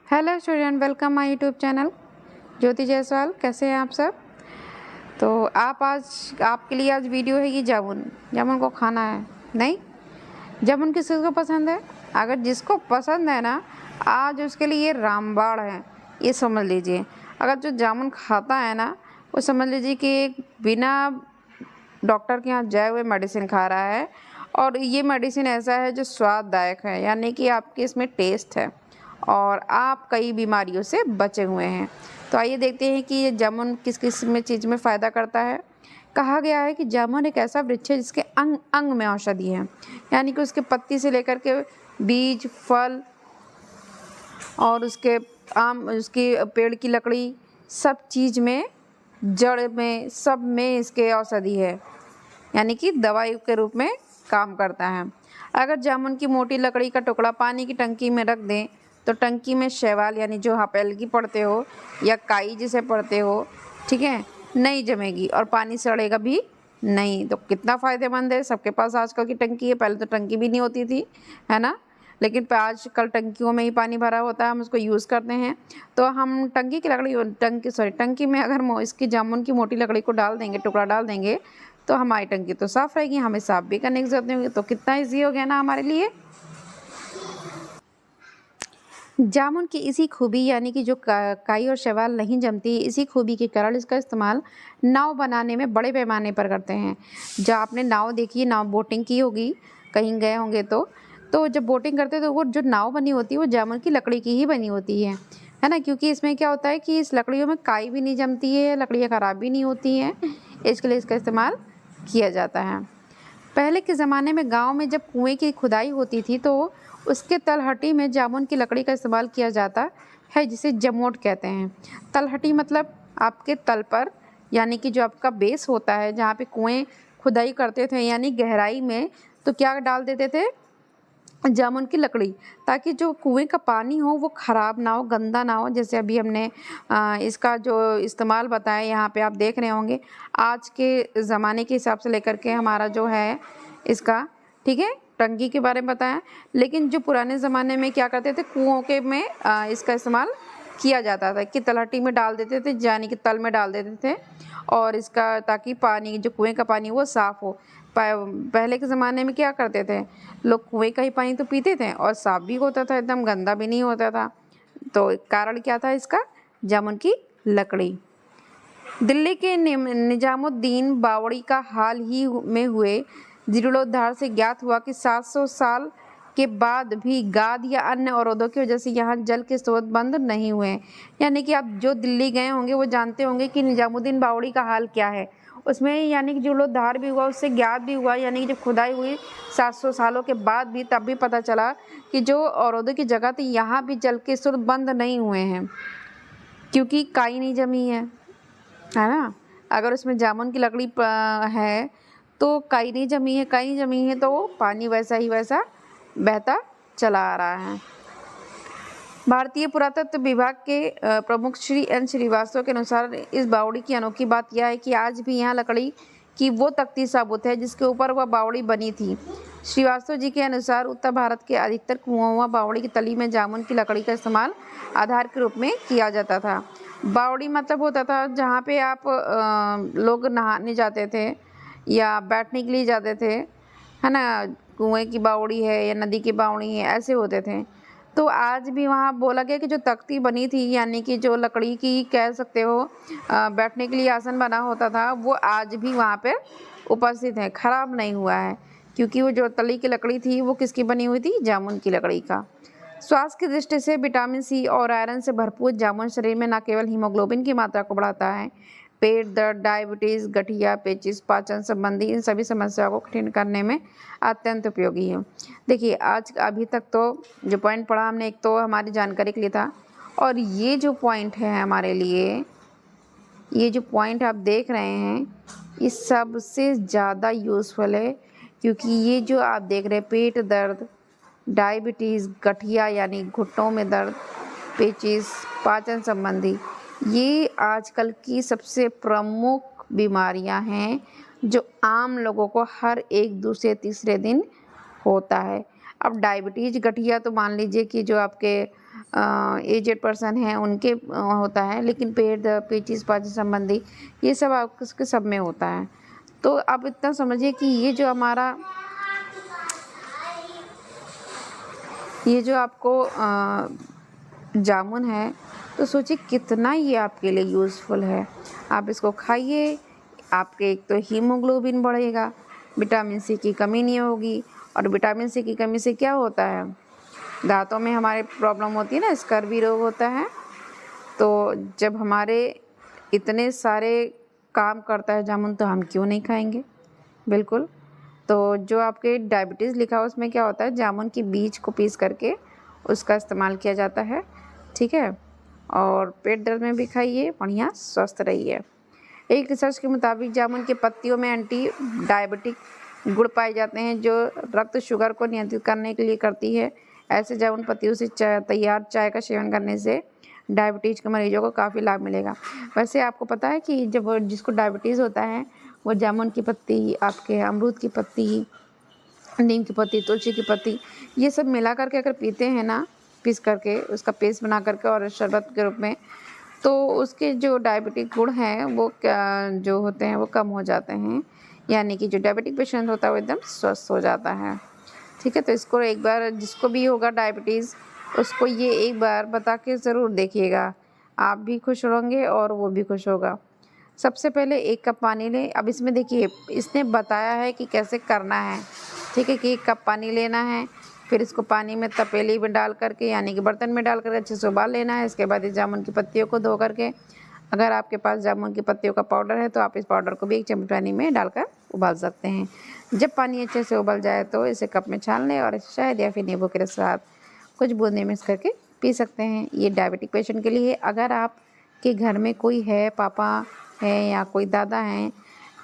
Hello student, welcome my YouTube channel Jyoti Jaiswal. कैसे हैं आप सब? तो आपके लिए आज वीडियो है। ये जामुन को खाना है। नहीं, जामुन किसको पसंद है? अगर जिसको पसंद है ना, आज उसके लिए ये रामबाण है, ये समझ लीजिए। अगर जो जामुन खाता है ना, वो समझ लीजिए कि एक बिना डॉक्टर के यहाँ जाए हुए मेडिसिन खा रहा है। और ये मेडिसिन ऐसा है जो स्वाददायक है, यानी कि आपके इसमें टेस्ट है और आप कई बीमारियों से बचे हुए हैं। तो आइए देखते हैं कि ये जामुन किस किस में चीज़ में फ़ायदा करता है। कहा गया है कि जामुन एक ऐसा वृक्ष है जिसके अंग अंग में औषधि है, यानी कि उसके पत्ती से लेकर के बीज, फल और उसके पेड़ की लकड़ी, सब चीज़ में, जड़ में, सब में इसके औषधि है, यानी कि दवाई के रूप में काम करता है। अगर जामुन की मोटी लकड़ी का टुकड़ा पानी की टंकी में रख दें तो टंकी में शैवाल, यानी जो आप एल्गी पढ़ते हो या काई जिसे पढ़ते हो, ठीक है, नहीं जमेगी और पानी सड़ेगा भी नहीं। तो कितना फ़ायदेमंद है। सबके पास आजकल की टंकी है, पहले तो टंकी भी नहीं होती थी, है ना। लेकिन आजकल टंकियों में ही पानी भरा होता है, हम उसको यूज़ करते हैं। तो हम टंकी में अगर इसकी जामुन की मोटी लकड़ी को डाल देंगे, टुकड़ा डाल देंगे, तो हमारी टंकी तो साफ़ रहेगी, हमें साफ़ भी करने की ज़रूरत नहीं होगी। तो कितना ईजी हो गया ना हमारे लिए। जामुन की इसी खूबी, यानी कि जो काई और शैवाल नहीं जमती, इसी खूबी के कारण इसका इस्तेमाल नाव बनाने में बड़े पैमाने पर करते हैं। जब आपने नाव देखी, नाव बोटिंग की होगी, कहीं गए होंगे तो जब बोटिंग करते हैं तो वो जो नाव बनी होती है वो जामुन की लकड़ी की ही बनी होती है ना। क्योंकि इसमें क्या होता है कि इस लकड़ियों में काई भी नहीं जमती है, लकड़ियाँ ख़राब भी नहीं होती हैं, इसके लिए इसका इस्तेमाल किया जाता है। पहले के ज़माने में गांव में जब कुएं की खुदाई होती थी तो उसके तलहटी में जामुन की लकड़ी का इस्तेमाल किया जाता है, जिसे जमोट कहते हैं। तलहटी मतलब आपके तल पर, यानी कि जो आपका बेस होता है, जहाँ पे कुएं खुदाई करते थे, यानी गहराई में, तो क्या डाल देते थे? जामुन की लकड़ी, ताकि जो कुएं का पानी हो वो ख़राब ना हो, गंदा ना हो। जैसे अभी हमने इसका जो इस्तेमाल बताया, यहाँ पे आप देख रहे होंगे, आज के ज़माने के हिसाब से लेकर के हमारा जो है इसका, ठीक है, टंकी के बारे में बताया। लेकिन जो पुराने ज़माने में क्या करते थे, कुओं के में इसका इस्तेमाल किया जाता था कि तलहटी में डाल देते थे, यानी कि तल में डाल देते थे, और इसका ताकि पानी, जो कुएं का पानी वो साफ़ हो। पहले के ज़माने में क्या करते थे लोग, कुएं का ही पानी तो पीते थे और साफ़ भी होता था, एकदम गंदा भी नहीं होता था। तो कारण क्या था इसका? जामुन की लकड़ी। दिल्ली के निजामुद्दीन बावड़ी का हाल ही में हुए जीर्णोद्धार से ज्ञात हुआ कि 700 साल के बाद भी गाद या अन्य अवरोधों की वजह से यहाँ जल के स्रोत बंद नहीं हुए। यानी कि आप जो दिल्ली गए होंगे वो जानते होंगे कि निजामुद्दीन बावड़ी का हाल क्या है। उसमें यानी कि जीर्णोद्धार भी हुआ, उससे ज्ञात भी हुआ, यानी कि जब खुदाई हुई 700 सालों के बाद भी, तब भी पता चला कि जो अवरोधों की जगह थी यहाँ भी जल के स्रोत बंद नहीं हुए हैं, क्योंकि काई नहीं जमी है ना। अगर उसमें जामुन की लकड़ी है तो काई नहीं जमी है, काई नहीं जमी है तो वो पानी वैसा ही वैसा बहता चला आ रहा है। भारतीय पुरातत्व विभाग के प्रमुख श्री एन श्रीवास्तव के अनुसार इस बावड़ी की अनोखी बात यह है कि आज भी यहाँ लकड़ी की वो तख्ती साबुत है जिसके ऊपर वह बावड़ी बनी थी। श्रीवास्तव जी के अनुसार उत्तर भारत के अधिकतर कुओं व बावड़ी की तली में जामुन की लकड़ी का इस्तेमाल आधार के रूप में किया जाता था। बावड़ी मतलब होता था जहाँ पे आप लोग नहाने जाते थे या बैठने के लिए जाते थे, है ना। कुएं की बावड़ी है या नदी की बावड़ी है, ऐसे होते थे। तो आज भी वहाँ बोला गया कि जो तख्ती बनी थी, यानी कि जो लकड़ी की कह सकते हो बैठने के लिए आसन बना होता था, वो आज भी वहाँ पे उपस्थित है, खराब नहीं हुआ है। क्योंकि वो जो तली की लकड़ी थी वो किसकी बनी हुई थी? जामुन की लकड़ी का। स्वास्थ्य की दृष्टि से विटामिन सी और आयरन से भरपूर जामुन शरीर में न केवल हीमोग्लोबिन की मात्रा को बढ़ाता है, पेट दर्द, डायबिटीज़, गठिया, पेचिश, पाचन संबंधी इन सभी समस्याओं को कठिन करने में अत्यंत उपयोगी है। देखिए, आज अभी तक तो जो पॉइंट पढ़ा हमने, एक तो हमारी जानकारी के लिए था, और ये जो पॉइंट है हमारे लिए, ये जो पॉइंट आप देख रहे हैं, ये सबसे ज़्यादा यूज़फुल है। क्योंकि ये जो आप देख रहे हैं, पेट दर्द, डायबिटीज़, गठिया यानी घुटनों में दर्द, पेचिश, पाचन संबंधी, ये आजकल की सबसे प्रमुख बीमारियां हैं जो आम लोगों को हर एक दूसरे तीसरे दिन होता है। अब डायबिटीज़, गठिया तो मान लीजिए कि जो आपके एजेड पर्सन हैं उनके होता है, लेकिन पेट पेचिश पाचन संबंधी ये सब आपके सब में होता है। तो आप इतना समझिए कि ये जो आपको जामुन है, तो सोचिए कितना ये आपके लिए यूज़फुल है। आप इसको खाइए, आपके एक तो हीमोग्लोबिन बढ़ेगा, विटामिन सी की कमी नहीं होगी। और विटामिन सी की कमी से क्या होता है, दांतों में हमारे प्रॉब्लम होती है ना, स्कर्वी रोग होता है। तो जब हमारे इतने सारे काम करता है जामुन, तो हम क्यों नहीं खाएंगे, बिल्कुल। तो जो आपके डायबिटीज़ लिखा है उसमें क्या होता है, जामुन की बीज को पीस करके उसका इस्तेमाल किया जाता है, ठीक है। और पेट दर्द में भी खाइए, बढ़िया स्वस्थ रहिए। एक रिसर्च के मुताबिक जामुन की पत्तियों में एंटी डायबिटिक गुण पाए जाते हैं जो रक्त शुगर को नियंत्रित करने के लिए करती है। ऐसे जामुन पत्तियों से तैयार चाय का सेवन करने से डायबिटीज़ के मरीजों को काफ़ी लाभ मिलेगा। वैसे आपको पता है कि जब जिसको डायबिटीज़ होता है वो जामुन की पत्ती, आपके अमरूद की पत्ती, नीम की पत्ती, तुलसी की पत्ती, ये सब मिला करके अगर पीते हैं ना, पीस करके उसका पेस्ट बना करके और शरबत के रूप में, तो उसके जो डायबिटिक गुण हैं वो जो होते हैं वो कम हो जाते हैं। यानी कि जो डायबिटिक पेशेंट होता है वो एकदम स्वस्थ हो जाता है, ठीक है। तो इसको एक बार जिसको भी होगा डायबिटीज़, उसको ये एक बार बता के ज़रूर देखिएगा। आप भी खुश होंगे और वो भी खुश होगा। सबसे पहले 1 कप पानी लें। अब इसमें देखिए इसने बताया है कि कैसे करना है, ठीक है, कि 1 कप पानी लेना है, फिर इसको पानी में तपेली में डाल करके यानी कि बर्तन में डाल कर अच्छे से उबाल लेना है। इसके बाद इस जामुन की पत्तियों को धो करके, अगर आपके पास जामुन की पत्तियों का पाउडर है तो आप इस पाउडर को भी 1 चम्मच पानी में डालकर उबाल सकते हैं। जब पानी अच्छे से उबल जाए तो इसे कप में छान लें और शहद या फिर नींबू के साथ कुछ बूंदें मिक्स करके पी सकते हैं। ये डायबिटिक पेशेंट के लिए। अगर आपके घर में कोई है, पापा है या कोई दादा हैं,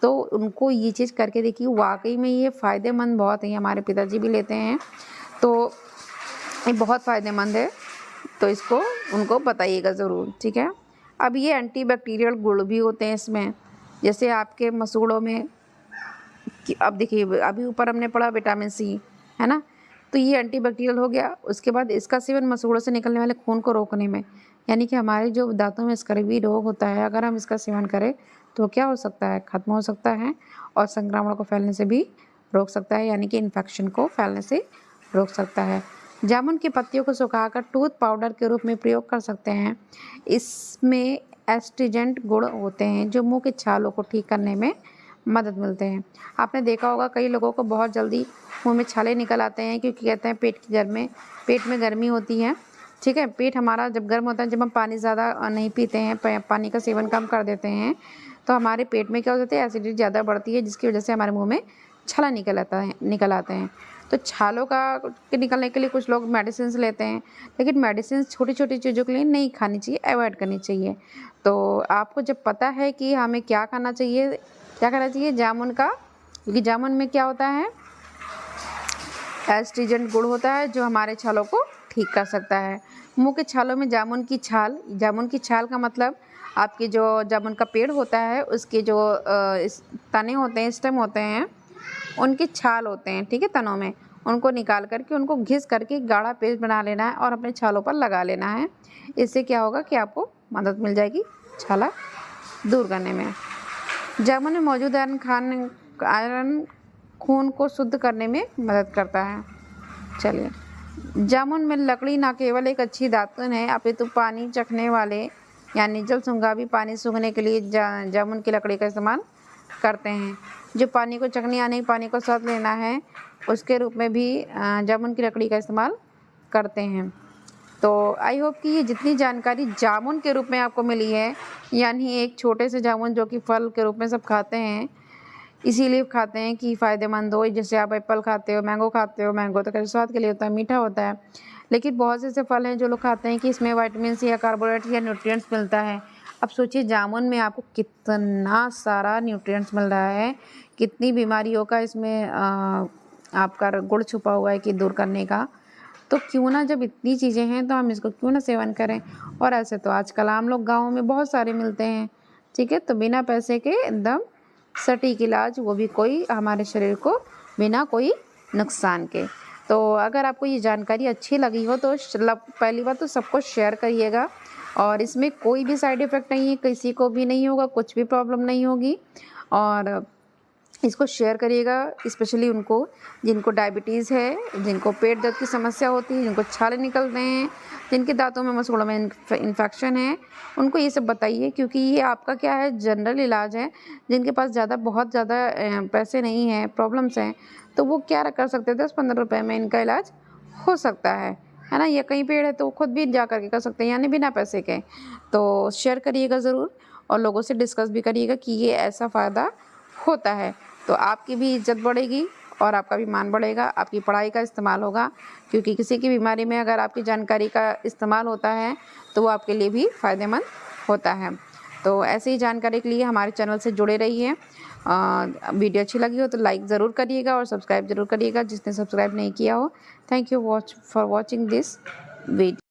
तो उनको ये चीज़ करके देखिए, वाकई में ये फ़ायदेमंद बहुत है। हमारे पिताजी भी लेते हैं, तो ये बहुत फ़ायदेमंद है। तो इसको उनको बताइएगा ज़रूर, ठीक है। अब ये एंटीबैक्टीरियल गुण भी होते हैं इसमें, जैसे आपके मसूड़ों में कि अब देखिए अभी ऊपर हमने पढ़ा विटामिन सी, है ना, तो ये एंटीबैक्टीरियल हो गया। उसके बाद इसका सेवन मसूड़ों से निकलने वाले खून को रोकने में, यानी कि हमारे जो दांतों में स्कर्वी रोग होता है, अगर हम इसका सेवन करें तो क्या हो सकता है, ख़त्म हो सकता है और संक्रमण को फैलने से भी रोक सकता है, यानी कि इन्फेक्शन को फैलने से रोक सकता है। जामुन की पत्तियों को सुखाकर टूथ पाउडर के रूप में प्रयोग कर सकते हैं। इसमें एस्ट्रिजेंट गुण होते हैं जो मुंह के छालों को ठीक करने में मदद मिलते हैं। आपने देखा होगा कई लोगों को बहुत जल्दी मुंह में छाले निकल आते हैं, क्योंकि कहते हैं पेट में गर्मी होती है, ठीक है। पेट हमारा जब गर्म होता है, जब हम पानी ज़्यादा नहीं पीते हैं, पानी का सेवन कम कर देते हैं, तो हमारे पेट में क्या हो जाता है, एसिडिटी ज़्यादा बढ़ती है, जिसकी वजह से हमारे मुँह में छाला निकल आते हैं। तो छालों के निकलने के लिए कुछ लोग मेडिसिन लेते हैं, लेकिन मेडिसिन छोटी छोटी चीज़ों के लिए नहीं खानी चाहिए, अवॉइड करनी चाहिए। तो आपको जब पता है कि हमें क्या करना चाहिए जामुन का, क्योंकि जामुन में क्या होता है, एस्ट्रिजेंट गुण होता है जो हमारे छालों को ठीक कर सकता है। मुंह के छालों में जामुन की छाल का मतलब आपके जो जामुन का पेड़ होता है उसके जो तने होते हैं, स्टेम होते हैं, उनके छाल होते हैं, ठीक है, तनों में, उनको निकाल करके उनको घिस करके गाढ़ा पेस्ट बना लेना है और अपने छालों पर लगा लेना है। इससे क्या होगा कि आपको मदद मिल जाएगी छाला दूर करने में। जामुन में मौजूद आयरन खून को शुद्ध करने में मदद करता है। चलिए, जामुन में लकड़ी न केवल एक अच्छी दातुन है, अपितु पानी चखने वाले यानी जल सूंघा भी पानी सूंघने के लिए जामुन की लकड़ी का इस्तेमाल करते हैं। जो पानी को चखने यानी पानी को स्वाद लेना है, उसके रूप में भी जामुन की लकड़ी का इस्तेमाल करते हैं। तो आई होप कि ये जितनी जानकारी जामुन के रूप में आपको मिली है, यानी एक छोटे से जामुन जो कि फल के रूप में सब खाते हैं, इसीलिए खाते हैं कि फ़ायदेमंद हो। जैसे आप एप्पल खाते हो, मैंगो खाते हो, मैंगो तो कैसे स्वाद के लिए होता है, मीठा होता है, लेकिन बहुत से ऐसे फल हैं जो लोग खाते हैं कि इसमें विटामिन सी या कार्बोहाइड्रेट या न्यूट्रिएंट्स मिलता है। अब सोचिए जामुन में आपको कितना सारा न्यूट्रिएंट्स मिल रहा है, कितनी बीमारियों का इसमें आपका गुण छुपा हुआ है कि दूर करने का। तो क्यों ना, जब इतनी चीज़ें हैं तो हम इसको क्यों ना सेवन करें। और ऐसे तो आजकल आम लोग गाँव में बहुत सारे मिलते हैं, ठीक है, तो बिना पैसे के एकदम सटीक इलाज, वो भी कोई हमारे शरीर को बिना कोई नुकसान के। तो अगर आपको ये जानकारी अच्छी लगी हो तो पहली बात तो सबको शेयर करिएगा, और इसमें कोई भी साइड इफ़ेक्ट नहीं है, किसी को भी नहीं होगा, कुछ भी प्रॉब्लम नहीं होगी। और इसको शेयर करिएगा, स्पेशली उनको जिनको डायबिटीज़ है, जिनको पेट दर्द की समस्या होती है, जिनको छाले निकल रहे हैं, जिनके दांतों में मसूड़ों में इन्फेक्शन है, उनको ये सब बताइए, क्योंकि ये आपका क्या है, जनरल इलाज है। जिनके पास बहुत ज़्यादा पैसे नहीं हैं, प्रॉब्लम्स हैं, तो वो क्या कर सकते हैं, 10-15 रुपए में इनका इलाज हो सकता है ना। या कहीं पेड़ है तो खुद भी जा करके कर सकते हैं, यानी बिना पैसे के। तो शेयर करिएगा ज़रूर, और लोगों से डिस्कस भी करिएगा कि ये ऐसा फ़ायदा होता है। तो आपकी भी इज्जत बढ़ेगी और आपका भी मान बढ़ेगा, आपकी पढ़ाई का इस्तेमाल होगा, क्योंकि किसी की बीमारी में अगर आपकी जानकारी का इस्तेमाल होता है तो वो आपके लिए भी फ़ायदेमंद होता है। तो ऐसे ही जानकारी के लिए हमारे चैनल से जुड़े रहिए। वीडियो अच्छी लगी हो तो लाइक ज़रूर करिएगा और सब्सक्राइब ज़रूर करिएगा जिसने सब्सक्राइब नहीं किया हो। Thank you for watching this video.